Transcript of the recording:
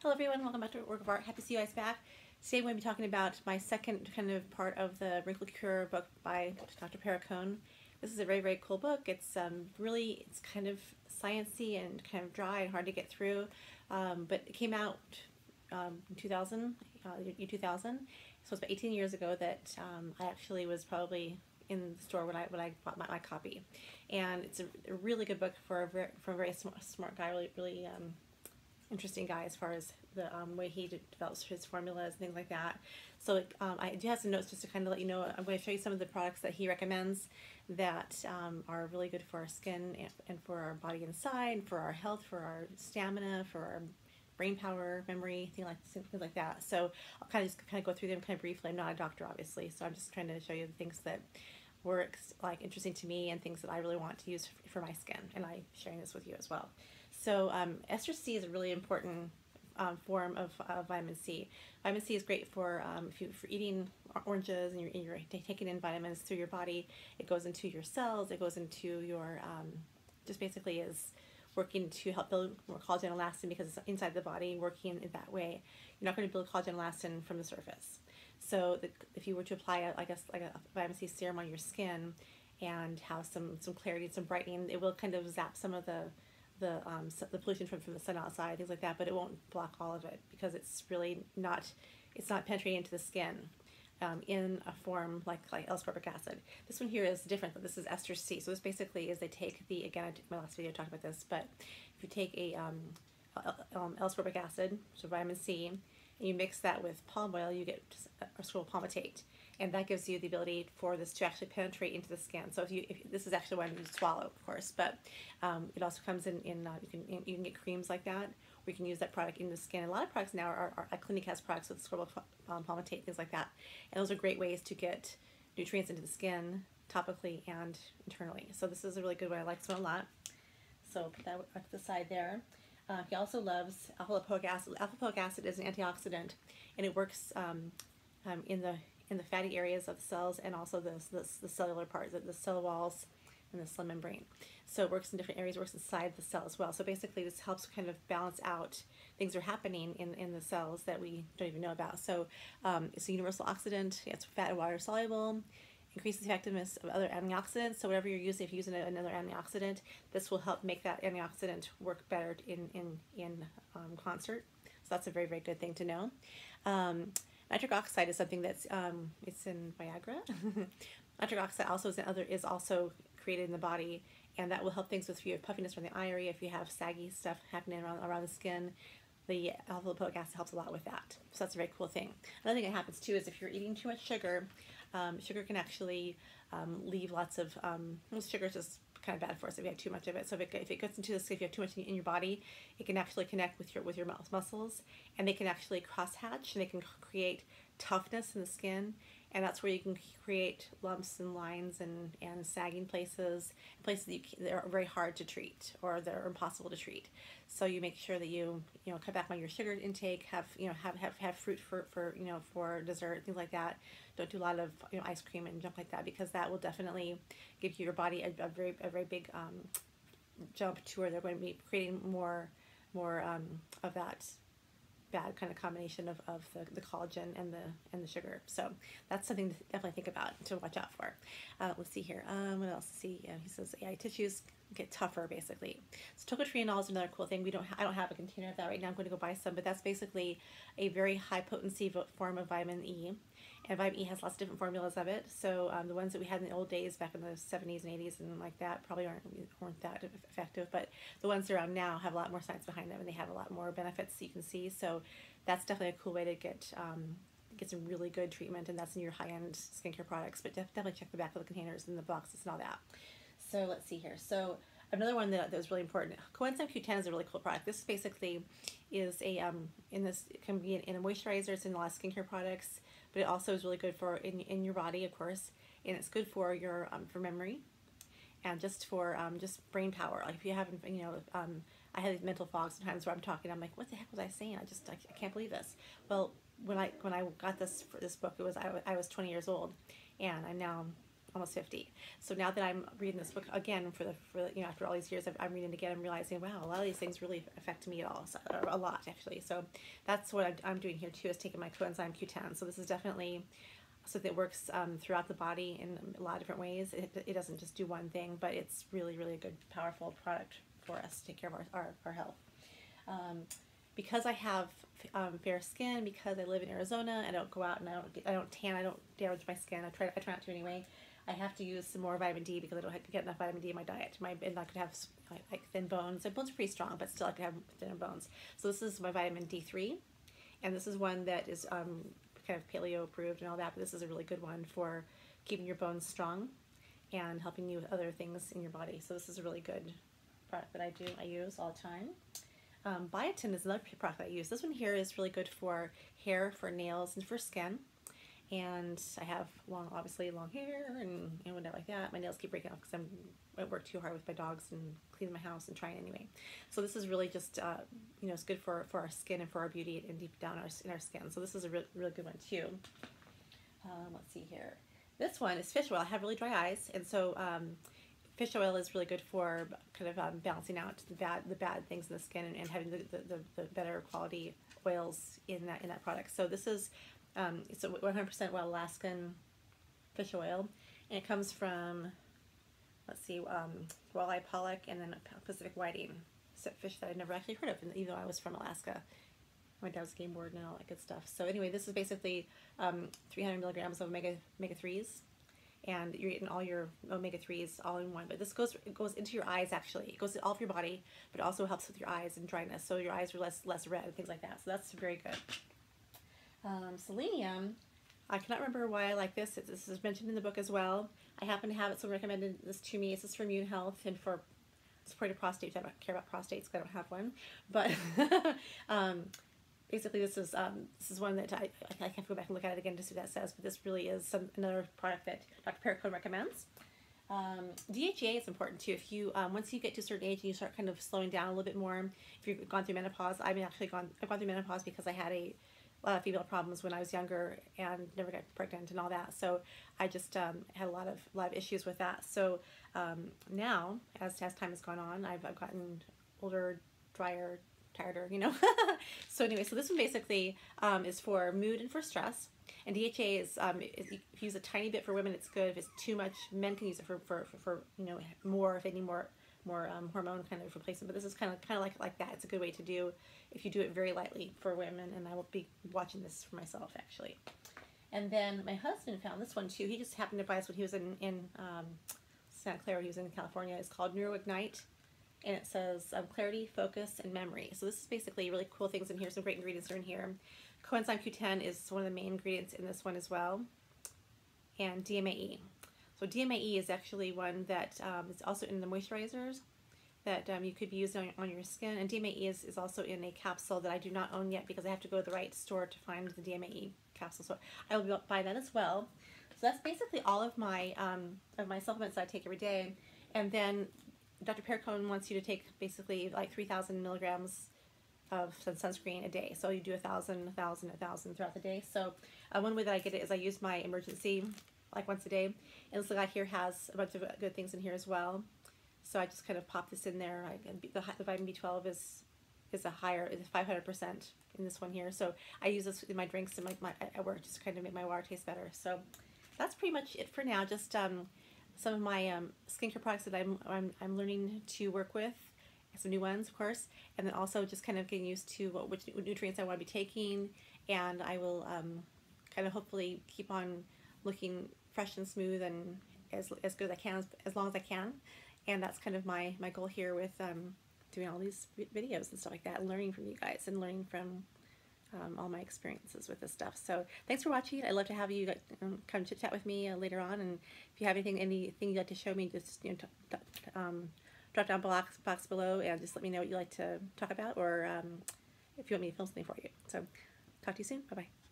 Hello everyone, welcome back to Work of Art. Happy to see you guys back. Today I'm going to be talking about my second kind of part of the Wrinkle Cure book by Dr. Perricone. This is a very, very cool book. It's it's kind of sciencey and kind of dry and hard to get through, but it came out in 2000, year 2000. So it's about 18 years ago that I actually was probably in the store when I bought my copy, and it's a really good book for a very smart guy, really interesting guy as far as the way he develops his formulas and things like that. So I do have some notes just to kind of let you know. I'm going to show you some of the products that he recommends that are really good for our skin and for our body inside, for our health, for our stamina, for our brain power, memory, things like that. So I'll kind of go through them kind of briefly. I'm not a doctor, obviously, so I'm just trying to show you the things that were interesting to me and things that I really want to use for my skin, and I'm sharing this with you as well. So Ester-C is a really important form of vitamin C. Vitamin C is great for for eating oranges and you're taking in vitamins through your body. It goes into your cells. It goes into your just basically is working to help build more collagen and elastin because it's inside the body, working in that way. You're not going to build collagen and elastin from the surface. So if you were to apply like a vitamin C serum on your skin and have some clarity and some brightening, it will kind of zap some of the pollution from the sun outside, things like that, but it won't block all of it because it's really not, it's not penetrating into the skin in a form like L-ascorbic acid. This one here is different. This is Ester-C. So this basically is they take the, again, my last video I talked about this, but if you take a L-ascorbic acid, so vitamin C, and you mix that with palm oil, you get ascorbyl palmitate. And that gives you the ability for this to actually penetrate into the skin. So if this is actually one you swallow, of course, but it also comes in you can get creams like that, or you can use that product in the skin. And a lot of products now are Clinic has products with ascorbyl palmitate, things like that. And those are great ways to get nutrients into the skin topically and internally. So this is a really good one. I like this one a lot. So put that to the side there. He also loves alpha-lipoic acid. Alpha-lipoic acid is an antioxidant, and it works in the fatty areas of the cells and also the cellular parts, the cell walls and the cell membrane. So it works in different areas, works inside the cell as well. So basically this helps kind of balance out things that are happening in the cells that we don't even know about. So it's a universal oxidant, it's fat and water soluble, increases the effectiveness of other antioxidants. So whatever you're using, if you're using another antioxidant, this will help make that antioxidant work better in concert. So that's a very, very good thing to know. Nitric oxide is something that's it's in Viagra. Nitric oxide also is also created in the body, and that will help things with if you have puffiness from the eye area, if you have saggy stuff happening around the skin. The alpha-lipoic acid helps a lot with that. So that's a very cool thing. Another thing that happens too is if you're eating too much sugar, sugar can actually leave lots of sugar is just kind of bad for us if you have too much of it. So if it gets into the skin, if you have too much in your body, it can actually connect with your muscles, and they can actually crosshatch, and they can create toughness in the skin, and that's where you can create lumps and lines and sagging places that are very hard to treat or they're impossible to treat. So you make sure that you cut back on your sugar intake, have fruit for dessert, things like that. Don't do a lot of ice cream and junk like that, because that will definitely give your body a very big jump to where they're going to be creating more of that bad kind of combination of the collagen and the sugar. So that's something to definitely think about, to watch out for. Let's see here. What else? Let's see. He says tissues get tougher basically. So tocotrienol is another cool thing. I don't have a container of that right now. I'm going to go buy some, but that's basically a very high potency form of vitamin E. And vitamin E has lots of different formulas of it. So the ones that we had in the old days, back in the 70s and 80s and like that, probably weren't that effective. But the ones around now have a lot more science behind them, and they have a lot more benefits you can see. So that's definitely a cool way to get some really good treatment, and that's in your high-end skincare products. But definitely check the back of the containers and the boxes and all that. So let's see here. So another one that was really important. Coenzyme Q10 is a really cool product. This basically is it can be in a moisturizer. It's in a lot of skincare products, but it also is really good for in your body, of course, and it's good for your for memory and just for just brain power. Like if you haven't, I had mental fog sometimes where I'm talking, I'm like, what the heck was I saying? I can't believe this. Well, when I got this for this book, I was 20 years old, and I'm now almost 50. So now that I'm reading this book again for you know, after all these years, I'm reading it again, I'm realizing, wow, a lot of these things really affect me at all, so, a lot actually. So that's what I'm doing here too, is taking my coenzyme Q10. So this is definitely something that works throughout the body in a lot of different ways. It doesn't just do one thing, but it's really, really a good, powerful product for us to take care of our health. Because I have fair skin, because I live in Arizona, I don't go out and I don't tan, I don't damage my skin. I try not to anyway. I have to use some more vitamin D because I don't get enough vitamin D in my diet. And I could have like thin bones. My bones are pretty strong, but still I could have thinner bones. So this is my vitamin D3, and this is one that is kind of paleo approved and all that. But this is a really good one for keeping your bones strong and helping you with other things in your body. So this is a really good product that I use all the time. Biotin is another product that I use. This one here is really good for hair, for nails, and for skin. And I have obviously long hair and whatever like that. My nails keep breaking off because I work too hard with my dogs and cleaning my house and trying anyway. So this is really just, you know, it's good for our skin and for our beauty and deep down in our skin. So this is a really good one too. Let's see here. This one is fish oil. I have really dry eyes, and so fish oil is really good for kind of balancing out the bad things in the skin and having the better quality oils in that product. So this is it's a 100% Alaskan fish oil, and it comes from, let's see, walleye pollock and then Pacific whiting, fish that I'd never actually heard of, even though I was from Alaska. My dad was game board and all that good stuff. So anyway, this is basically 300 milligrams of omega-3s, and you're eating all your omega-3s all in one. But this goes into your eyes actually. It goes all over your body, but it also helps with your eyes and dryness, so your eyes are less red and things like that. So that's very good. Selenium, I cannot remember why I like this. This is mentioned in the book as well. I happen to have it, so recommended this to me. This is for immune health and for supporting prostate. I don't care about prostates because I don't have one. But basically, this is one that I have to go back and look at it again to see what that says. But this really is another product that Dr. Perricone recommends. DHEA is important too. If you once you get to a certain age and you start kind of slowing down a little bit more, if you've gone through menopause, I've gone through menopause because I had a lot of female problems when I was younger and never got pregnant and all that. So I just had a lot of issues with that. So now, as time has gone on, I've gotten older, drier, tireder, you know. So anyway, so this one basically is for mood and for stress. And DHEA is if you use a tiny bit for women, it's good. If it's too much, men can use it for you know, more if they need more hormone kind of replacement. But this is kind of like that. It's a good way to do if you do it very lightly for women, and I will be watching this for myself actually. And then my husband found this one too. He just happened to buy this when he was in Santa Clara. He was in California. It's called NeuroIgnite, and it says clarity, focus, and memory. So this is basically really cool things in here. Some great ingredients are in here. Coenzyme Q10 is one of the main ingredients in this one as well, and DMAE. So DMAE is actually one that is also in the moisturizers that you could be using on your skin. And DMAE is also in a capsule that I do not own yet because I have to go to the right store to find the DMAE capsule. So I will buy that as well. So that's basically all of my supplements that I take every day. And then Dr. Perricone wants you to take basically like 3,000 milligrams of sunscreen a day. So you do 1,000, 1,000, 1,000 throughout the day. So one way that I get it is I use my emergency like once a day. And this guy here has a bunch of good things in here as well. So I just kind of pop this in there. The vitamin B12 is a higher, is 500% in this one here. So I use this in my drinks and at work just to kind of make my water taste better. So that's pretty much it for now. Just some of my skincare products that I'm learning to work with. Some new ones, of course, and then also just kind of getting used to which nutrients I want to be taking, and I will kind of hopefully keep on looking fresh and smooth and as good as I can, as long as I can. And that's kind of my goal here with doing all these videos and stuff like that, and learning from you guys and learning from all my experiences with this stuff. So thanks for watching. I'd love to have you come chit chat with me later on, and if you have anything you'd like to show me, just drop down box below and just let me know what you'd like to talk about, or if you want me to film something for you. So talk to you soon. Bye bye.